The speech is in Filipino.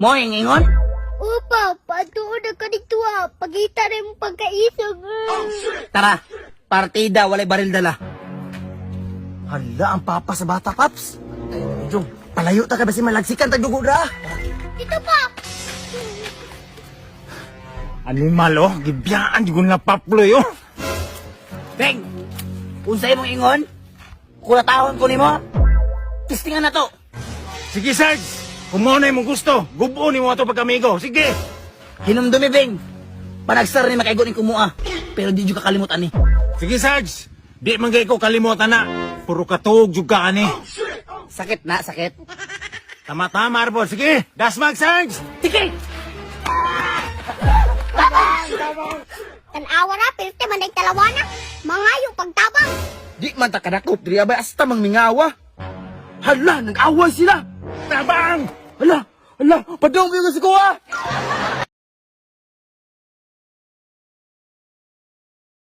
Mo yung ingon? Opa, patuod na ka dito pagita rin mo pagkaisog. Tara, partida, walay baril dala. Hala, ang papa sa bata, Paps. Jong, palayo ta ka basi malagsikan tagdugo ra. Dito pa. Animal, oh. Gibiyaan, di ko na paploy, oh. Beng, unsay mong ingon? Kulatahon ko nimo. Tistingan na to. Sige, Sarge. Kung mo na yung gusto, gubo ni mo ito pagkamigo. Sige. Hinumdumi, Beng. Panagsar ni makaigo ni kumua. Pero di juga kalimutan ni. Sige, Sarge. Di man gay ko kalimutan na. Puro katug juga ani. Sakit na, sakit. Tama-tama, Arbol. Sige, dasmag, Sarge. Sige! Tanawa na, pilte man ay talawa na. Mga yung pagtabang. Di man ta kadakop diri abay asta mang mingawa. Hala, nag-away sila. Tabang! Hala, padong ko sa kuha.